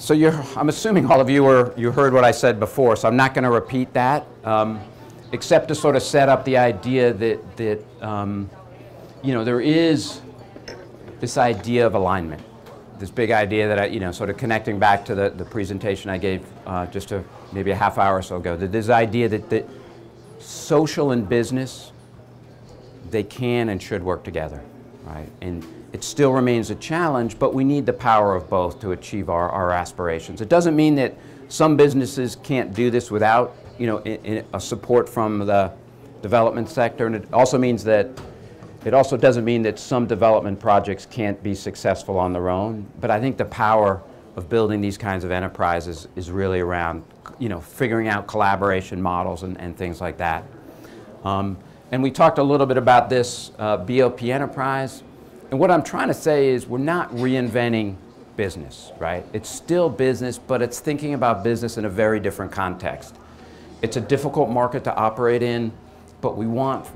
So I'm assuming all of you heard what I said before, so I'm not going to repeat that, except to sort of set up the idea that there is this idea of alignment, this big idea that sort of connecting back to the presentation I gave maybe a half hour or so ago, that this idea that social and business, they can and should work together, right? And it still remains a challenge, but we need the power of both to achieve our aspirations. It doesn't mean that some businesses can't do this without a support from the development sector, and it also doesn't mean that some development projects can't be successful on their own. But I think the power of building these kinds of enterprises is really around figuring out collaboration models and things like that. And we talked a little bit about this BOP enterprise. And what I'm trying to say is we're not reinventing business, right? It's still business, but it's thinking about business in a very different context. It's a difficult market to operate in, but we want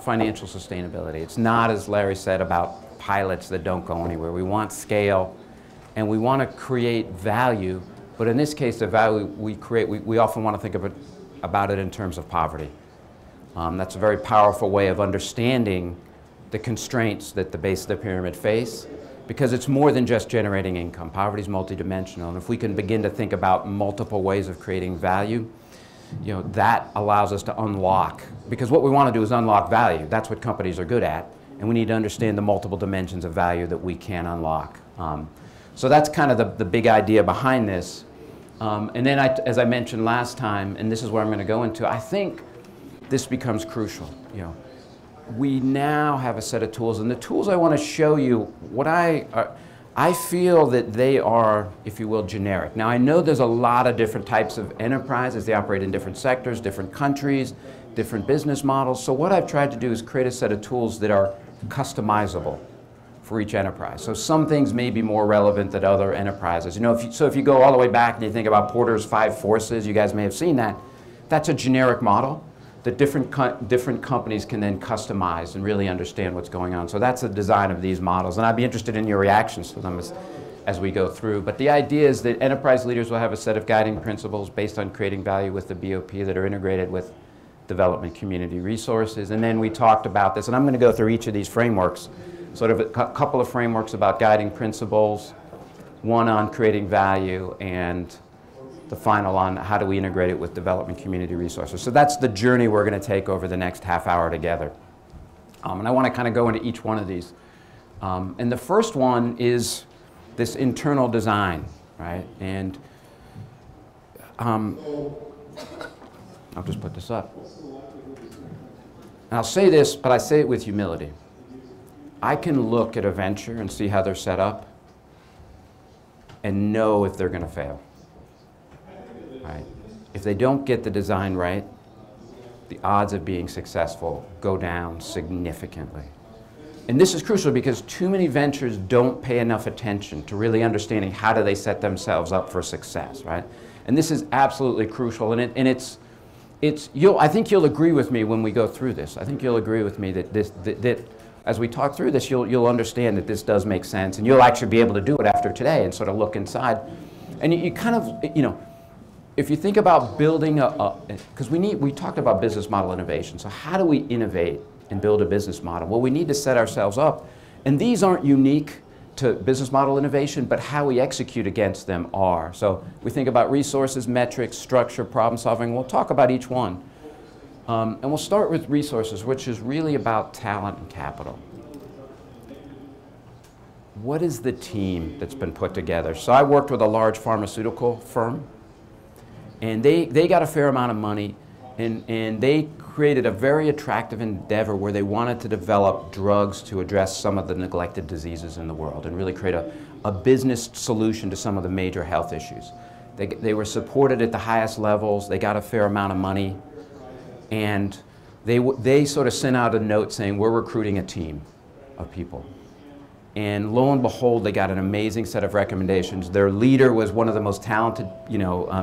financial sustainability. It's not, as Larry said, about pilots that don't go anywhere. We want scale, and we want to create value. But in this case, the value we create, we often want to think about it in terms of poverty. That's a very powerful way of understanding the constraints that the base of the pyramid face, because it's more than just generating income. Poverty is multidimensional, and if we can begin to think about multiple ways of creating value, that allows us to unlock, because what we want to do is unlock value. That's what companies are good at, and we need to understand the multiple dimensions of value that we can unlock. So that's kind of the big idea behind this. And then, as I mentioned last time, and this is where I'm going to go into, I think this becomes crucial. We now have a set of tools, and the tools I want to show you, what I feel that they are, if you will, generic. Now, I know there's a lot of different types of enterprises. They operate in different sectors, different countries, different business models. So what I've tried to do is create a set of tools that are customizable for each enterprise. So some things may be more relevant than other enterprises. If you go all the way back and you think about Porter's 5 forces, you guys may have seen that. That's a generic model that different companies can then customize and really understand what's going on. So that's the design of these models, and I'd be interested in your reactions to them as we go through. But the idea is that enterprise leaders will have a set of guiding principles based on creating value with the BOP that are integrated with development community resources. And then we talked about this, and I'm going to go through each of these frameworks, sort of a couple of frameworks about guiding principles, one on creating value, and the final on how do we integrate it with development community resources. So that's the journey we're going to take over the next half hour together. And I want to kind of go into each one of these. And the first one is this internal design, right? And I'll just put this up. And I'll say this, but I say it with humility. I can look at a venture and see how they're set up and know if they're going to fail. Right. If they don't get the design right, the odds of being successful go down significantly. And this is crucial because too many ventures don't pay enough attention to really understanding how do they set themselves up for success, right? And this is absolutely crucial. And I think you'll agree with me when we go through this. I think you'll agree with me that as we talk through this, you'll understand that this does make sense, and you'll actually be able to do it after today and sort of look inside. And you kind of, if you think about building because we talked about business model innovation. So how do we innovate and build a business model? Well, we need to set ourselves up. And these aren't unique to business model innovation, but how we execute against them are. So we think about resources, metrics, structure, problem solving. We'll talk about each one. And we'll start with resources, which is really about talent and capital. What is the team that's been put together? So I worked with a large pharmaceutical firm, and they got a fair amount of money, and they created a very attractive endeavor where they wanted to develop drugs to address some of the neglected diseases in the world and really create a business solution to some of the major health issues. They were supported at the highest levels, they got a fair amount of money, and they sort of sent out a note saying, we're recruiting a team of people. And lo and behold, they got an amazing set of recommendations. Their leader was one of the most talented,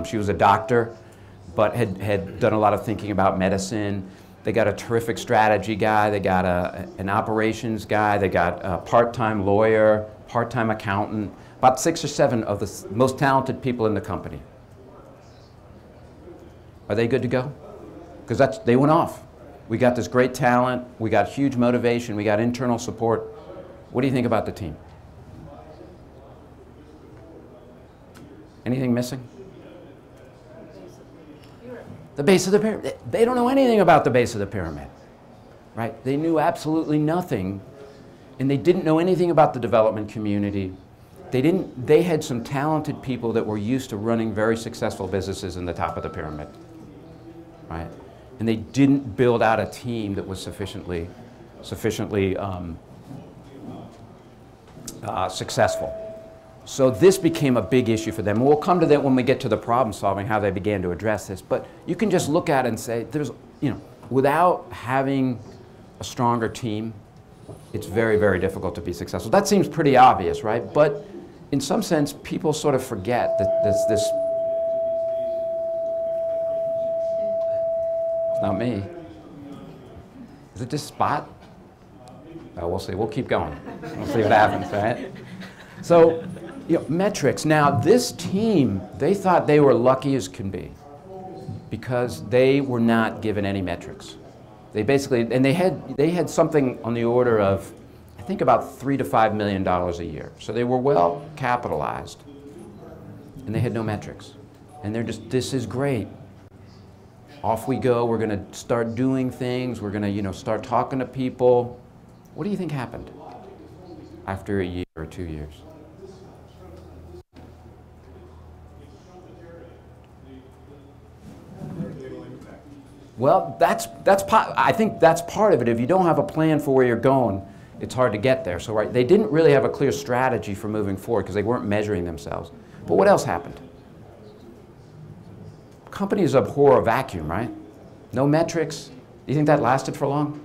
she was a doctor, but had done a lot of thinking about medicine. They got a terrific strategy guy. They got an operations guy. They got a part-time lawyer, part-time accountant. about 6 or 7 of the most talented people in the company. Are they good to go? Because they went off. We got this great talent, we got huge motivation, we got internal support. What do you think about the team? Anything missing? The base of the pyramid. They don't know anything about the base of the pyramid, right? They knew absolutely nothing, and they didn't know anything about the development community. They had some talented people that were used to running very successful businesses in the top of the pyramid, right? And they didn't build out a team that was sufficiently successful. So this became a big issue for them. We'll come to that when we get to the problem solving, how they began to address this. But you can just look at it and say, without having a stronger team, it's very, very difficult to be successful. That seems pretty obvious, right? But in some sense, people sort of forget that there's this. It's not me. Is it this spot? Oh, we'll see. We'll keep going. We'll see what happens, right? So, metrics. Now, this team, they thought they were lucky as can be because they were not given any metrics. They basically, and they had something on the order of, I think, about $3 to $5 million a year. So they were well capitalized, and they had no metrics. And they're just, this is great. Off we go. We're going to start doing things. We're going to, start talking to people. What do you think happened after a year or 2 years? Well, I think that's part of it. If you don't have a plan for where you're going, it's hard to get there. So, right, they didn't really have a clear strategy for moving forward because they weren't measuring themselves. But what else happened? Companies abhor a vacuum, right? No metrics. Do you think that lasted for long?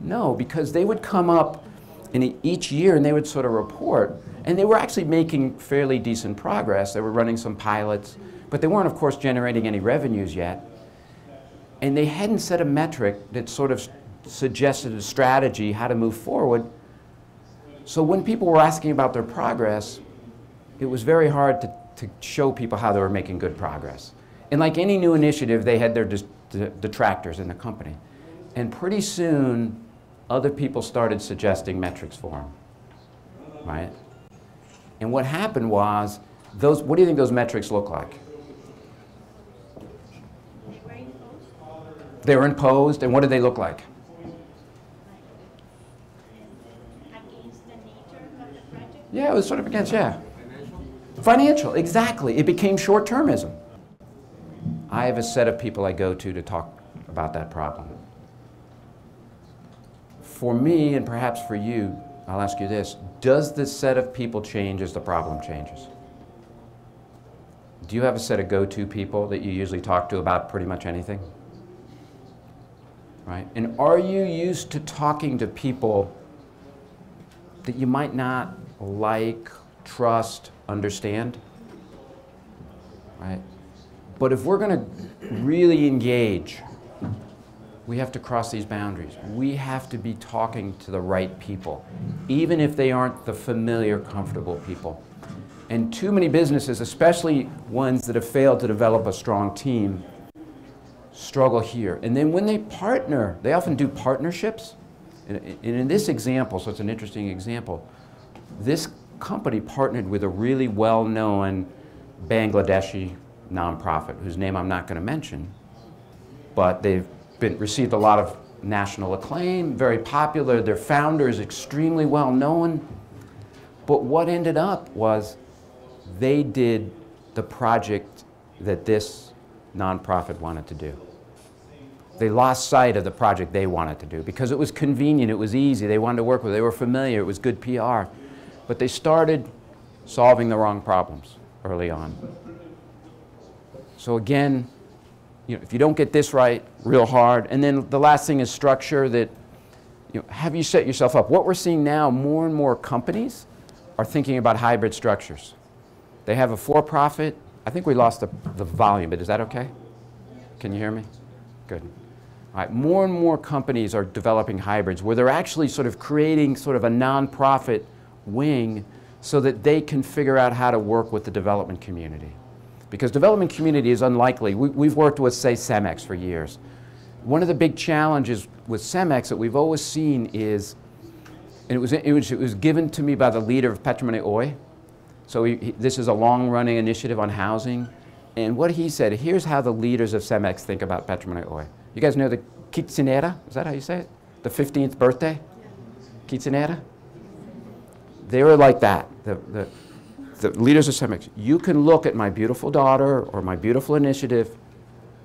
No, because they would come up in each year and they would sort of report, and they were actually making fairly decent progress. They were running some pilots, but they weren't, of course, generating any revenues yet. And they hadn't set a metric that sort of suggested a strategy, how to move forward. So when people were asking about their progress, it was very hard to show people how they were making good progress. And like any new initiative, they had their detractors in the company. And pretty soon, other people started suggesting metrics for them, right? And what happened was, what do you think those metrics look like? They were imposed, and what did they look like? Against the nature of the project? Yeah, it was sort of against, yeah. Financial, exactly. It became short-termism. I have a set of people I go to talk about that problem. For me, and perhaps for you, I'll ask you this: does the set of people change as the problem changes? Do you have a set of go-to people that you usually talk to about pretty much anything? Right? And are you used to talking to people that you might not like, trust, understand? Right? But if we're going to really engage, we have to cross these boundaries. We have to be talking to the right people, even if they aren't the familiar, comfortable people. And too many businesses, especially ones that have failed to develop a strong team, struggle here. And then when they partner, they often do partnerships. And in this example, so it's an interesting example, this company partnered with a really well-known Bangladeshi nonprofit, whose name I'm not going to mention, but they've received a lot of national acclaim, very popular. Their founder is extremely well-known. But what ended up was they did the project that this nonprofit wanted to do. They lost sight of the project they wanted to do because it was convenient, it was easy, they wanted to work with it, they were familiar, it was good PR. But they started solving the wrong problems early on. So again, if you don't get this right, real hard. And then the last thing is structure. That, have you set yourself up? What we're seeing now, more and more companies are thinking about hybrid structures. They have a for-profit. I think we lost the volume, but is that okay? Can you hear me? Good. All right. More and more companies are developing hybrids where they're actually sort of creating sort of a nonprofit wing so that they can figure out how to work with the development community. Because development community is unlikely. We've worked with, say, CEMEX for years. One of the big challenges with CEMEX that we've always seen is, and it was given to me by the leader of Patrimoine Oil. So this is a long-running initiative on housing. And what he said, here's how the leaders of CEMEX think about Patrimoine Oil. You guys know the quinceañera? Is that how you say it? The 15th birthday? Quinceañera? They were like that. The leaders of CEMEX. You can look at my beautiful daughter or my beautiful initiative,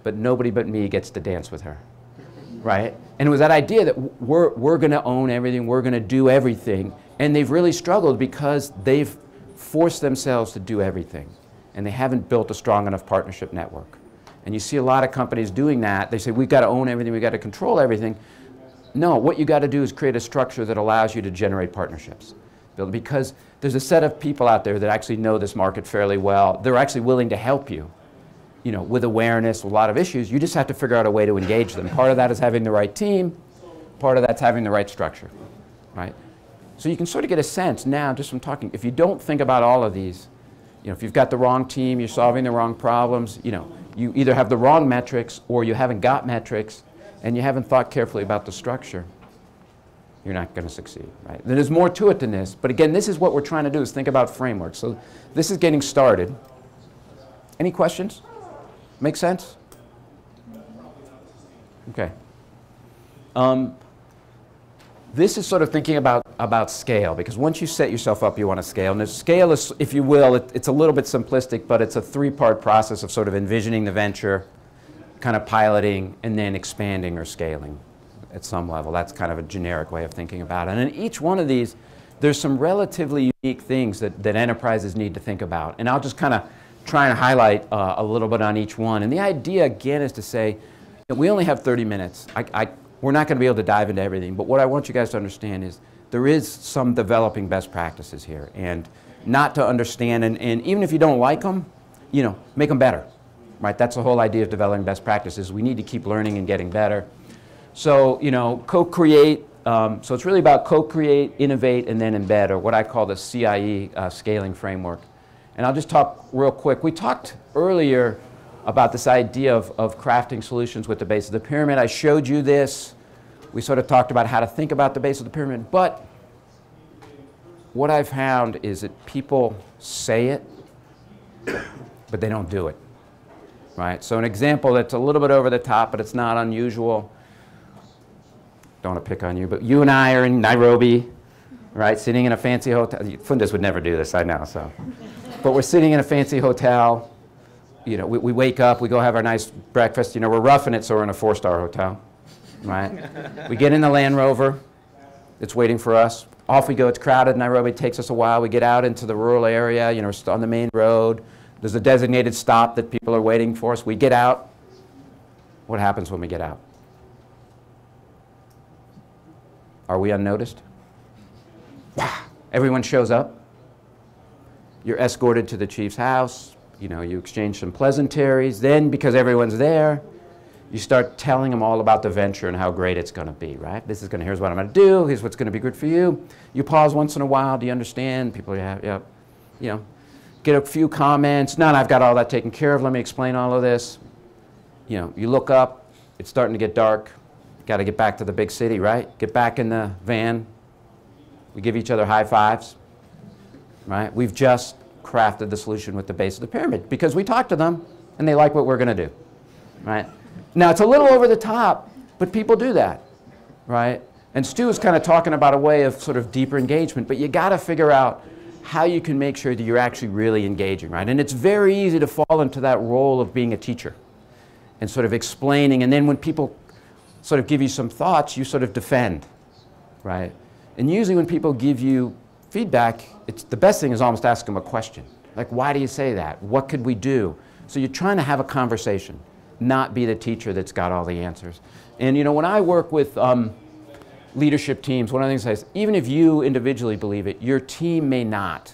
but nobody but me gets to dance with her, right? And it was that idea that we're going to own everything, we're going to do everything, and they've really struggled because they've forced themselves to do everything, and they haven't built a strong enough partnership network. And you see a lot of companies doing that. They say, we've got to own everything, we've got to control everything. No, what you got to do is create a structure that allows you to generate partnerships. Because there's a set of people out there that actually know this market fairly well. They're actually willing to help you, you know, with awareness, with a lot of issues. You just have to figure out a way to engage them. Part of that is having the right team. Part of that's having the right structure, right? So you can sort of get a sense now, just from talking, if you don't think about all of these, you know, if you've got the wrong team, you're solving the wrong problems, you know, you either have the wrong metrics or you haven't got metrics and you haven't thought carefully about the structure, you're not going to succeed, right? There's more to it than this, but again, this is what we're trying to do, is think about frameworks. So this is getting started. Any questions? Make sense? Okay. This is sort of thinking about scale, because once you set yourself up, you want to scale. And the scale is, if you will, it's a little bit simplistic, but it's a three-part process of sort of envisioning the venture, kind of piloting, and then expanding or scaling at some level. That's kind of a generic way of thinking about it. And in each one of these, there's some relatively unique things that enterprises need to think about. And I'll just kind of try and highlight a little bit on each one. And the idea, again, is to say, that we only have 30 minutes. We're not going to be able to dive into everything, but what I want you guys to understand is there is some developing best practices here, and not to understand, and even if you don't like them, you know, make them better, right? That's the whole idea of developing best practices. We need to keep learning and getting better. So, you know, co-create, so it's really about co-create, innovate, and then embed, or what I call the CIE scaling framework. And I'll just talk real quick. We talked earlier about this idea of crafting solutions with the base of the pyramid. I showed you this. We sort of talked about how to think about the base of the pyramid, but what I've found is that people say it, but they don't do it, right? So an example that's a little bit over the top, but it's not unusual. Don't want to pick on you, but you and I are in Nairobi, right, sitting in a fancy hotel. Fundas would never do this, I know, so. But we're sitting in a fancy hotel. You know, we wake up, we go have our nice breakfast. You know, we're roughing it, so we're in a 4-star hotel, right? We get in the Land Rover. It's waiting for us. Off we go. It's crowded. Nairobi takes us a while. We get out into the rural area. You know, we're on the main road. There's a designated stop that people are waiting for us. We get out. What happens when we get out? Are we unnoticed? Everyone shows up. You're escorted to the chief's house. You know, you exchange some pleasantries. Then, because everyone's there, you start telling them all about the venture and how great it's going to be, right? Here's what I'm going to do. Here's what's going to be good for you. You pause once in a while. Do you understand? People, yeah, you know, get a few comments. No, I've got all that taken care of. Let me explain all of this. You know, you look up. It's starting to get dark. Got to get back to the big city, right? Get back in the van. We give each other high fives, right? We've just crafted the solution with the base of the pyramid because we talked to them and they like what we're going to do, right? Now, it's a little over the top, but people do that, right? And Stu is kind of talking about a way of sort of deeper engagement, but you got to figure out how you can make sure that you're actually really engaging, right? And it's very easy to fall into that role of being a teacher and sort of explaining, and then when people sort of give you some thoughts, you sort of defend, right? And usually when people give you feedback, the best thing is almost ask them a question. Like, why do you say that? What could we do? So you're trying to have a conversation, not be the teacher that's got all the answers. And you know, when I work with leadership teams, one of the things I say is, even if you individually believe it, your team may not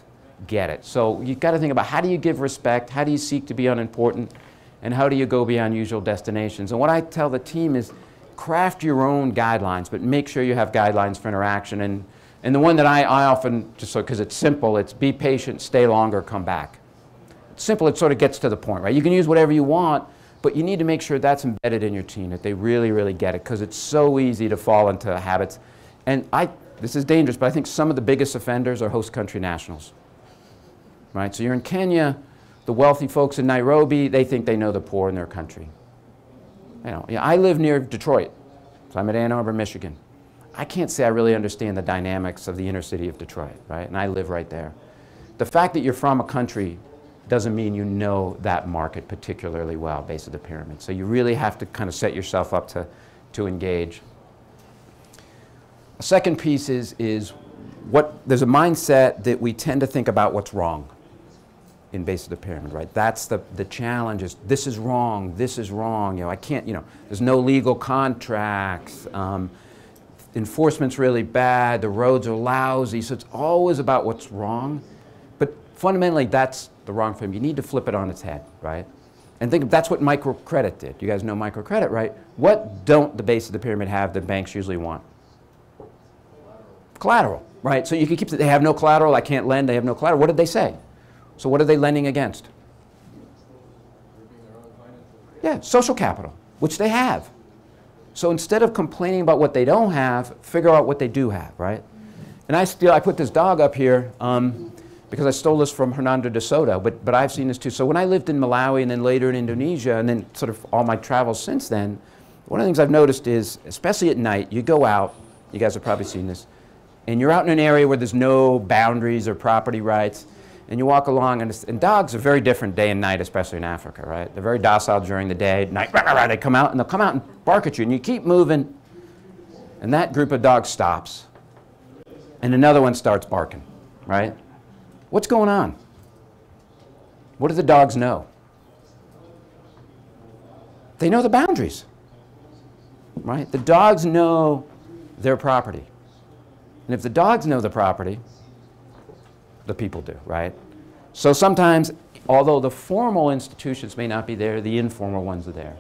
get it. So you've got to think about, how do you give respect? How do you seek to be unimportant? And how do you go beyond usual destinations? And what I tell the team is, craft your own guidelines, but make sure you have guidelines for interaction. And And the one that I often, just so because it's simple, it's be patient, stay longer, come back. It's simple, it sort of gets to the point, right? You can use whatever you want, but you need to make sure that's embedded in your team, that they really, really get it, because it's so easy to fall into habits. And this is dangerous, but I think some of the biggest offenders are host country nationals, right? So you're in Kenya, the wealthy folks in Nairobi, they think they know the poor in their country. I live near Detroit, so I'm at Ann Arbor, Michigan. I can't say I really understand the dynamics of the inner city of Detroit, right? And I live right there. The fact that you're from a country doesn't mean you know that market particularly well, base of the pyramid. So you really have to kind of set yourself up to engage. A second piece is there's a mindset that we tend to think about what's wrong in base of the pyramid, right? That's the challenge is this is wrong, I can't, there's no legal contracts, enforcement's really bad, the roads are lousy, so it's always about what's wrong. But fundamentally, that's the wrong frame. You need to flip it on its head, right? And think that's what microcredit did. You guys know microcredit, right? What don't the base of the pyramid have that banks usually want? Collateral, right? So you can they have no collateral, I can't lend, they have no collateral. What did they say? So what are they lending against? Yeah, social capital, which they have. So instead of complaining about what they don't have, figure out what they do have, right? And I put this dog up here because I stole this from Hernando de Soto, but I've seen this too. So when I lived in Malawi and then later in Indonesia and then sort of all my travels since then, one of the things I've noticed is, especially at night, you go out, you guys have probably seen this, and you're out in an area where there's no boundaries or property rights, and you walk along, and dogs are very different day and night, especially in Africa, right? They're very docile during the day. At night, they come out, and they'll come out and bark at you, and you keep moving, and that group of dogs stops, and another one starts barking, right? What's going on? What do the dogs know? They know the boundaries, right? The dogs know their property. And if the dogs know the property, the people do, right? So sometimes, although the formal institutions may not be there, the informal ones are there.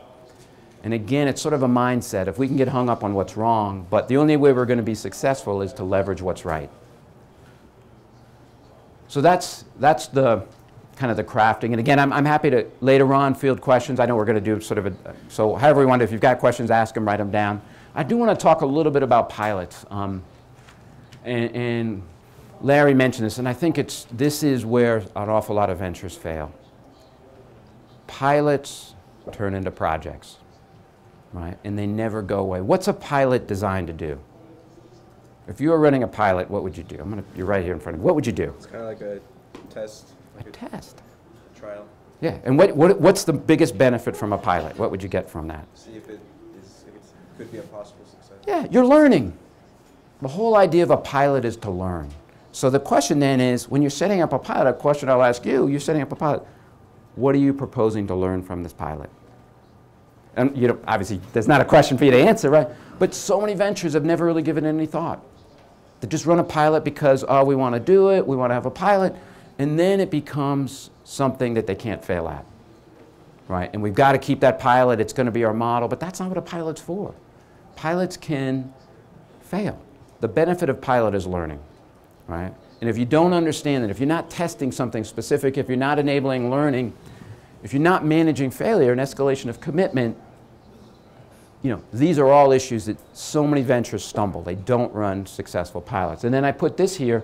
And again, it's sort of a mindset. If we can get hung up on what's wrong, but the only way we're going to be successful is to leverage what's right. So that's the kind of the crafting. And again, I'm happy to later on field questions. I know we're going to do sort of so however you want, if you've got questions, ask them, write them down. I do want to talk a little bit about pilots. And Larry mentioned this, and I think this is where an awful lot of ventures fail. Pilots turn into projects, right? And they never go away. What's a pilot designed to do? If you were running a pilot, what would you do? You're right here in front of me. What would you do? It's kind of like a test. Like a test. Trial. Yeah, and what's the biggest benefit from a pilot? What would you get from that? See if it could be a possible success. Yeah, you're learning. The whole idea of a pilot is to learn. So the question then is, when you're setting up a pilot, a question I'll ask you, you're setting up a pilot, what are you proposing to learn from this pilot? And obviously, there's not a question for you to answer, right? But so many ventures have never really given it any thought. They just run a pilot because, oh, we want to do it, we want to have a pilot, and then it becomes something that they can't fail at, right? And we've got to keep that pilot, it's going to be our model, but that's not what a pilot's for. Pilots can fail. The benefit of pilot is learning. Right? And if you don't understand it, if you're not testing something specific, if you're not enabling learning, if you're not managing failure and escalation of commitment, these are all issues that so many ventures stumble. They don't run successful pilots. And then I put this here,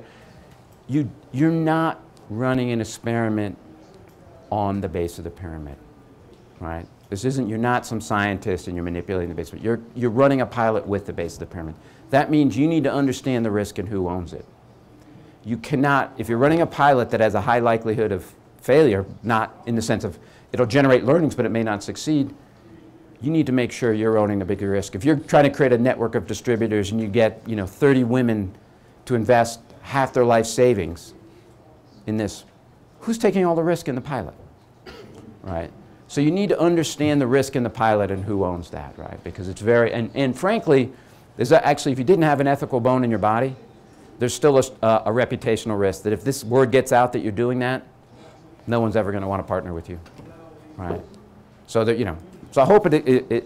you're not running an experiment on the base of the pyramid, right? You're not some scientist and you're manipulating the base. You're running a pilot with the base of the pyramid. That means you need to understand the risk and who owns it. You cannot, if you're running a pilot that has a high likelihood of failure, not in the sense of it'll generate learnings but it may not succeed, you need to make sure you're owning the bigger risk. If you're trying to create a network of distributors and you get 30 women to invest half their life savings in this, who's taking all the risk in the pilot, right? So you need to understand the risk in the pilot and who owns that, right? Because it's very, and frankly, there's actually, if you didn't have an ethical bone in your body, there's still a reputational risk that if this word gets out that you're doing that, no one's ever going to want to partner with you, right? So that, so I hope it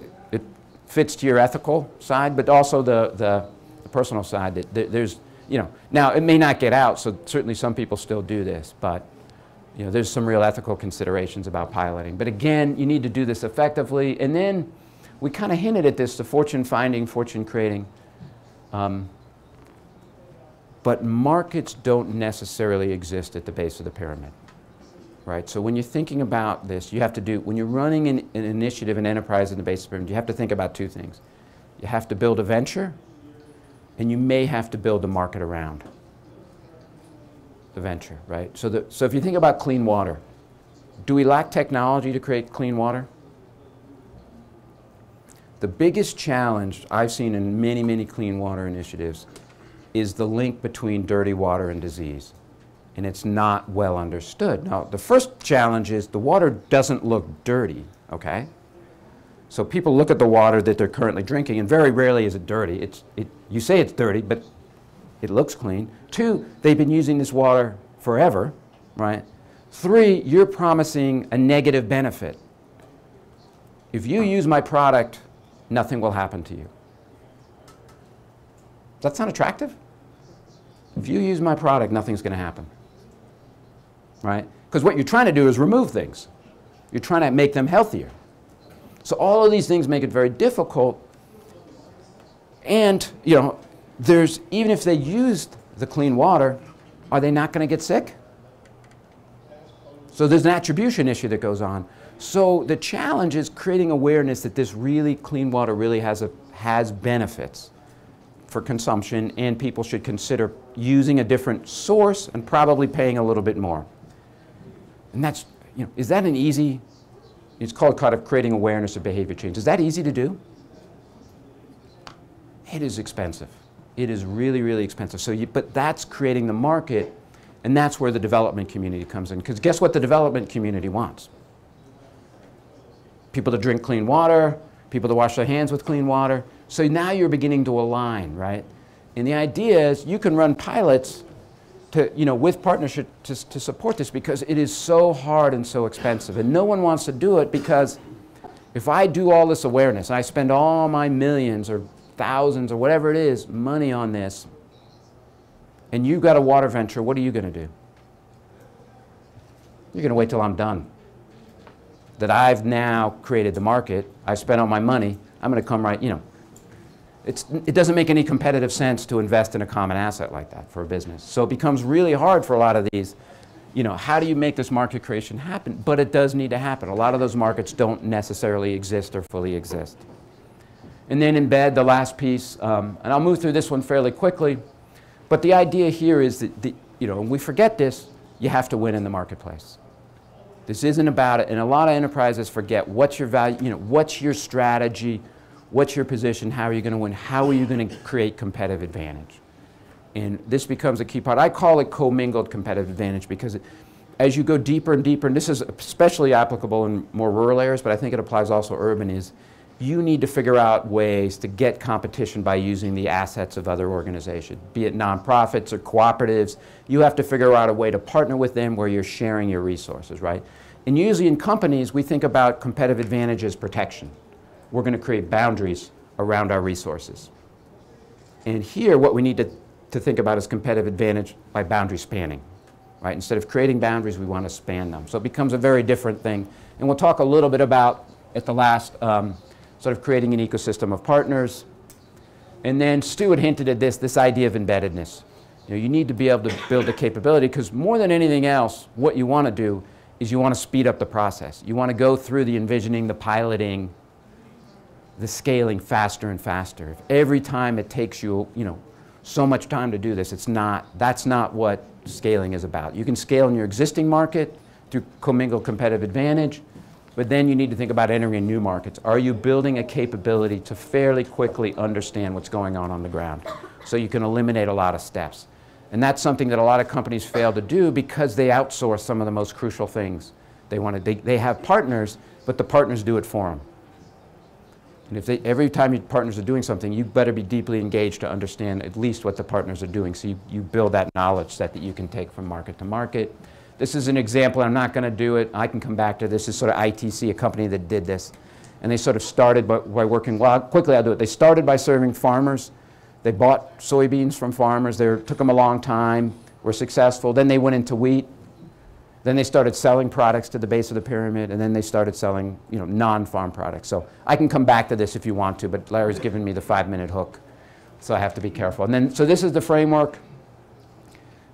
fits to your ethical side, but also the personal side. That there's, you know, now it may not get out, so certainly some people still do this, but you know, there's some real ethical considerations about piloting. But again, you need to do this effectively. And then we kind of hinted at this, the fortune finding, fortune creating. But markets don't necessarily exist at the base of the pyramid, right? So when you're thinking about this, you have to do, when you're running an initiative, an enterprise in the base of the pyramid, you have to think about two things. You have to build a venture, and you may have to build a market around the venture, right? So if you think about clean water, do we lack technology to create clean water? The biggest challenge I've seen in many, many clean water initiatives is the link between dirty water and disease. And it's not well understood. Now, the first challenge is the water doesn't look dirty, okay? So people look at the water that they're currently drinking, and very rarely is it dirty. You say it's dirty, but it looks clean. 2, they've been using this water forever, right? 3, you're promising a negative benefit. If you use my product, nothing will happen to you. Does that sound attractive? If you use my product, nothing's going to happen, right? Because what you're trying to do is remove things. You're trying to make them healthier. So all of these things make it very difficult. And, you know, even if they used the clean water, are they not going to get sick? So there's an attribution issue that goes on. So the challenge is creating awareness that this really clean water really has benefits for consumption, and people should consider using a different source and probably paying a little bit more. And that's, you know, is that an easy, it's called kind of creating awareness of behavior change. Is that easy to do? It is expensive. It is really, really expensive. So but that's creating the market, and that's where the development community comes in. Because guess what the development community wants? People to drink clean water, people to wash their hands with clean water. So now you're beginning to align, right? And the idea is you can run pilots to, you know, with partnership to support this, because it is so hard and so expensive. And no one wants to do it, because if I do all this awareness, and I spend all my millions or thousands or whatever it is, money on this, and you've got a water venture, what are you going to do? You're going to wait till I'm done. That I've now created the market, I've spent all my money, I'm going to come right, you know. It doesn't make any competitive sense to invest in a common asset like that for a business. So it becomes really hard for a lot of these, you know, how do you make this market creation happen? But it does need to happen. A lot of those markets don't necessarily exist or fully exist. And then embed the last piece, and I'll move through this one fairly quickly, but the idea here is that, you know, when we forget this, you have to win in the marketplace. This isn't about it, and a lot of enterprises forget what's your value, you know, what's your strategy, what's your position, how are you going to win, how are you going to create competitive advantage? And this becomes a key part. I call it commingled competitive advantage, because as you go deeper and deeper, and this is especially applicable in more rural areas, but I think it applies also urban, is you need to figure out ways to get competition by using the assets of other organizations, be it nonprofits or cooperatives. You have to figure out a way to partner with them where you're sharing your resources, right? And usually in companies, we think about competitive advantage as protection. We're going to create boundaries around our resources. And here, what we need to think about is competitive advantage by boundary spanning, right? Instead of creating boundaries, we want to span them. So it becomes a very different thing. And we'll talk a little bit about, at the last, sort of creating an ecosystem of partners. And then Stu had hinted at this idea of embeddedness. You know, you need to be able to build a capability, because more than anything else, what you want to do is you want to speed up the process. You want to go through the envisioning, the piloting, the scaling faster and faster. If every time it takes you, you know, so much time to do this, that's not what scaling is about. You can scale in your existing market through commingled competitive advantage, but then you need to think about entering new markets. Are you building a capability to fairly quickly understand what's going on the ground, so you can eliminate a lot of steps? And that's something that a lot of companies fail to do, because they outsource some of the most crucial things. They have partners, but the partners do it for them. And if every time your partners are doing something, you better be deeply engaged to understand at least what the partners are doing, so you build that knowledge set that you can take from market to market. This is an example. I'm not going to do it. I can come back to this. This is sort of ITC, a company that did this. And they sort of started by working, well, quickly I'll do it. They started by serving farmers They bought soybeans from farmers. Took them a long time, were successful. Then they went into wheat. Then they started selling products to the base of the pyramid, and then they started selling, non-farm products. So I can come back to this if you want to, but Larry's given me the 5-minute hook, so I have to be careful. And then, so this is the framework.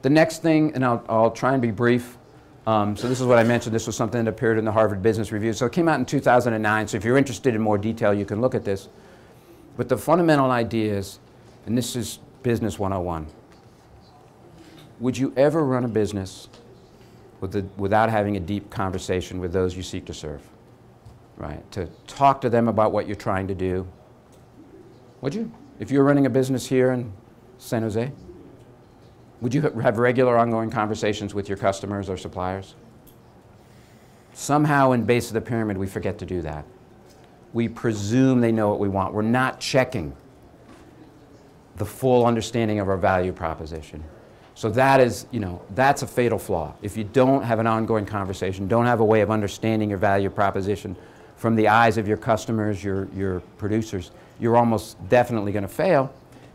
The next thing, and I'll try and be brief. So this is what I mentioned. This was something that appeared in the Harvard Business Review. So it came out in 2009. So if you're interested in more detail, you can look at this. But the fundamental ideas, and this is Business 101. Would you ever run a business without having a deep conversation with those you seek to serve, right? To talk to them about what you're trying to do. Would you? If you were running a business here in San Jose, would you have regular ongoing conversations with your customers or suppliers? Somehow in base of the pyramid, we forget to do that. We presume they know what we want. We're not checking the full understanding of our value proposition. So that is, that's a fatal flaw. If you don't have an ongoing conversation, don't have a way of understanding your value proposition from the eyes of your customers, your producers, you're almost definitely going to fail.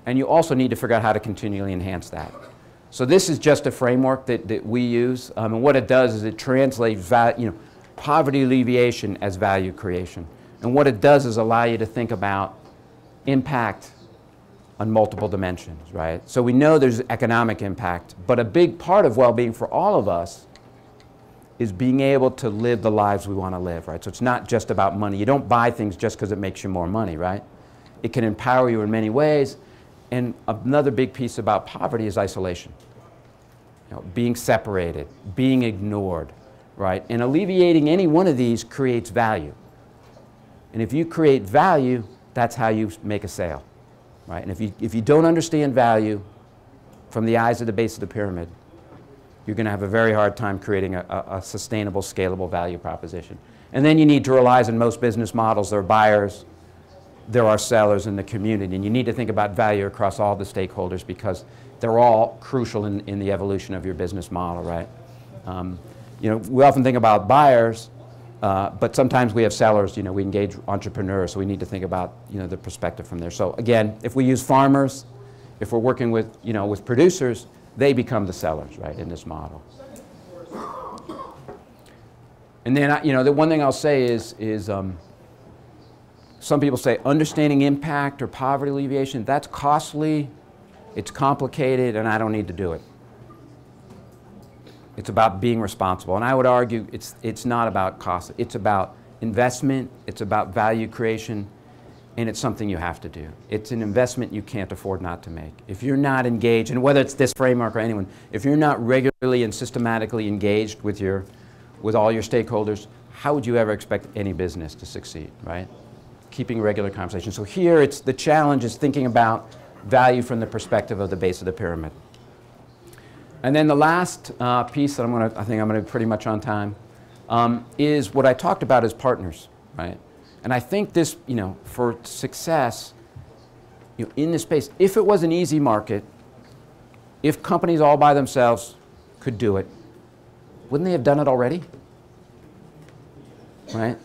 And you also need to figure out how to continually enhance that. So this is just a framework that we use. And what it does is it translates poverty alleviation as value creation. And what it does is allow you to think about impact on multiple dimensions, right? So we know there's economic impact, but a big part of well-being for all of us is being able to live the lives we want to live, right? So it's not just about money. You don't buy things just because it makes you more money, right? It can empower you in many ways. And another big piece about poverty is isolation. Being separated, being ignored, right? And alleviating any one of these creates value. And if you create value, that's how you make a sale. Right? And if you don't understand value from the eyes of the base of the pyramid, you're going to have a very hard time creating a sustainable, scalable value proposition. And then you need to realize in most business models there are buyers, there are sellers in the community, and you need to think about value across all the stakeholders because they're all crucial in the evolution of your business model, right? We often think about buyers, but sometimes we have sellers, we engage entrepreneurs, so we need to think about, the perspective from there. So again, if we use farmers, if we're working with, with producers, they become the sellers, right, in this model. And then, the one thing I'll say is some people say understanding impact or poverty alleviation, that's costly, it's complicated, and I don't need to do it. It's about being responsible. And I would argue it's not about cost. It's about investment. It's about value creation. And it's something you have to do. It's an investment you can't afford not to make. If you're not engaged, and whether it's this framework or anyone, if you're not regularly and systematically engaged with all your stakeholders, how would you ever expect any business to succeed, right? Keeping regular conversations. So here the challenge is thinking about value from the perspective of the base of the pyramid. And then the last piece that I think I'm going to be pretty much on time, is what I talked about as partners, right? And I think this, for success, in this space, if it was an easy market, if companies all by themselves could do it, wouldn't they have done it already? Right?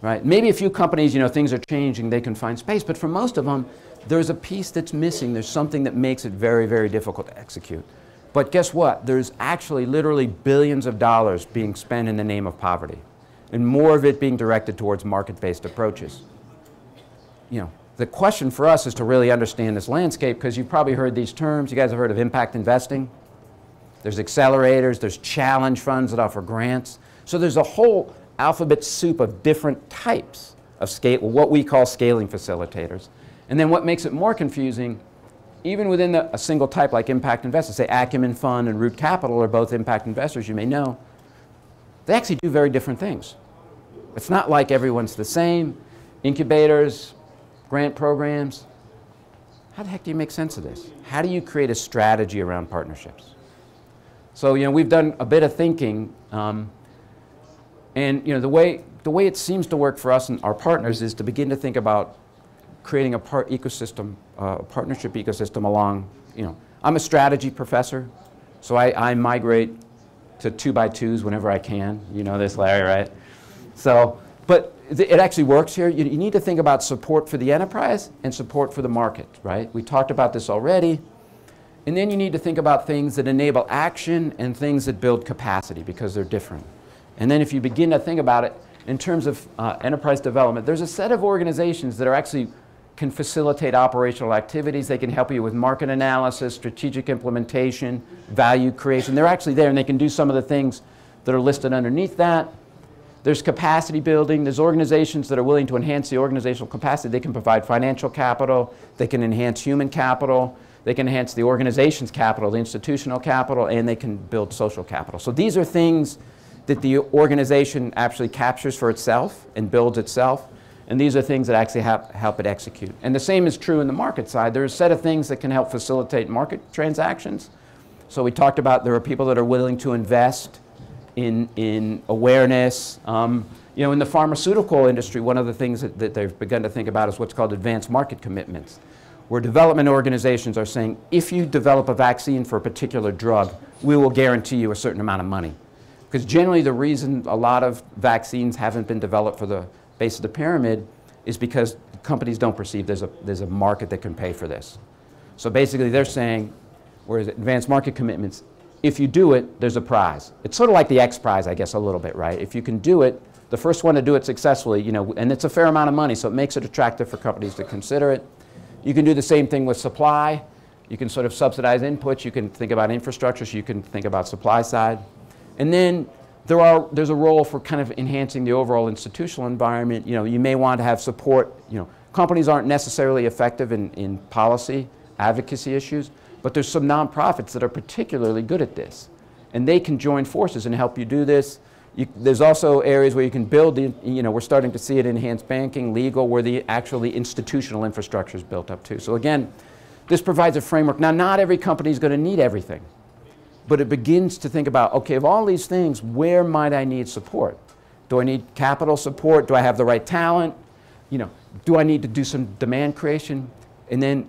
Right? Maybe a few companies, things are changing, they can find space, but for most of them, there's a piece that's missing. There's something that makes it very, very difficult to execute. But guess what? There's actually literally billions of dollars being spent in the name of poverty, and more of it being directed towards market-based approaches. The question for us is to really understand this landscape, because you've probably heard these terms. You guys have heard of impact investing. There's accelerators, there's challenge funds that offer grants. So there's a whole alphabet soup of different types of what we call scaling facilitators. And then what makes it more confusing, even within a single type like impact investors, say Acumen Fund and Root Capital are both impact investors, you may know, they actually do very different things. It's not like everyone's the same. Incubators, grant programs, how the heck do you make sense of this? How do you create a strategy around partnerships? So, we've done a bit of thinking, and the way it seems to work for us and our partners is to begin to think about creating a partnership ecosystem along, I'm a strategy professor, so I migrate to 2x2s whenever I can. You know this, Larry, right? So, but it actually works here. You need to think about support for the enterprise and support for the market, right? We talked about this already. And then you need to think about things that enable action and things that build capacity, because they're different. And then if you begin to think about it in terms of enterprise development, there's a set of organizations that are actually can facilitate operational activities. They can help you with market analysis, strategic implementation, value creation. They're actually there, and they can do some of the things that are listed underneath that. There's capacity building. There's organizations that are willing to enhance the organizational capacity. They can provide financial capital. They can enhance human capital. They can enhance the organization's capital, the institutional capital, and they can build social capital. So these are things that the organization actually captures for itself and builds itself. And these are things that actually help it execute. And the same is true in the market side. There's a set of things that can help facilitate market transactions. So we talked about there are people that are willing to invest in awareness. You know, in the pharmaceutical industry, one of the things that they've begun to think about is what's called advanced market commitments, where development organizations are saying, if you develop a vaccine for a particular drug, we will guarantee you a certain amount of money. Because generally the reason a lot of vaccines haven't been developed for the base of the pyramid is because companies don't perceive there's a market that can pay for this. So basically they're saying, whereas advanced market commitments, if you do it, there's a prize. It's sort of like the X Prize, I guess, a little bit, right? If you can do it, the first one to do it successfully, you know, and it's a fair amount of money, so it makes it attractive for companies to consider it. You can do the same thing with supply. You can sort of subsidize inputs. You can think about infrastructure, so you can think about supply side. And then there's a role for kind of enhancing the overall institutional environment. You know, you may want to have support. You know, companies aren't necessarily effective in policy advocacy issues, but there's some nonprofits that are particularly good at this. And they can join forces and help you do this. There's also areas where you can build, you know, we're starting to see it in enhanced banking, legal, where the actually institutional infrastructure is built up too. So again, this provides a framework. Now, not every company is going to need everything, but it begins to think about, okay, of all these things, where might I need support? Do I need capital support? Do I have the right talent? You know, do I need to do some demand creation? And then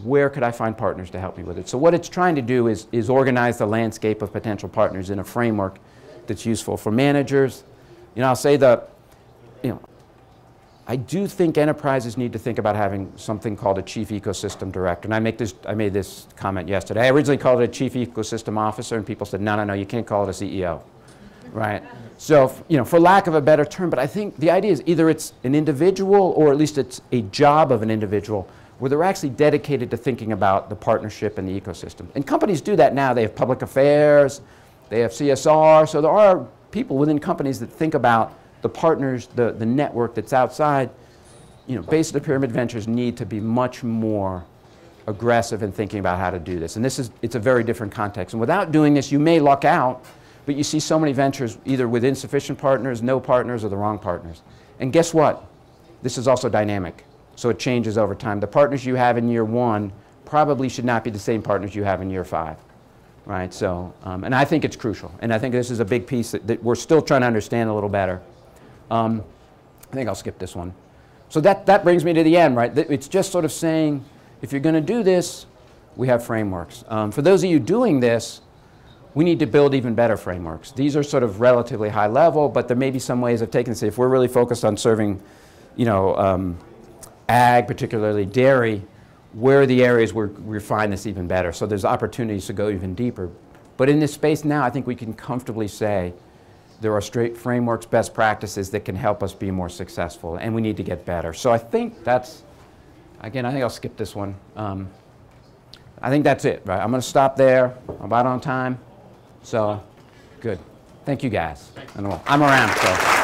where could I find partners to help me with it? So what it's trying to do is organize the landscape of potential partners in a framework that's useful for managers. You know, I'll say I do think enterprises need to think about having something called a chief ecosystem director. And I made this comment yesterday. I originally called it a chief ecosystem officer, and people said, no, you can't call it a CEO, right? So, you know, for lack of a better term, but I think the idea is either it's an individual or at least it's a job of an individual where they're actually dedicated to thinking about the partnership and the ecosystem. And companies do that now. They have public affairs, they have CSR, so there are people within companies that think about the partners, the network that's outside. You know, base of the pyramid ventures need to be much more aggressive in thinking about how to do this. And it's a very different context. And without doing this, you may luck out, but you see so many ventures either with insufficient partners, no partners, or the wrong partners. And guess what? This is also dynamic. So it changes over time. The partners you have in year 1 probably should not be the same partners you have in year 5. Right, so, and I think it's crucial. And I think this is a big piece that we're still trying to understand a little better. I think I'll skip this one. So that brings me to the end, right? It's just sort of saying, if you're going to do this, we have frameworks. For those of you doing this, we need to build even better frameworks. These are sort of relatively high level, but there may be some ways of taking this. If we're really focused on serving, you know, ag, particularly dairy, where are the areas where we refine this even better? So there's opportunities to go even deeper. But in this space now, I think we can comfortably say there are straight frameworks, best practices that can help us be more successful, and we need to get better. So I think that's, again, I think I'll skip this one. I think that's it, right? I'm going to stop there. I'm about on time. So, good. Thank you, guys. I'm around, so.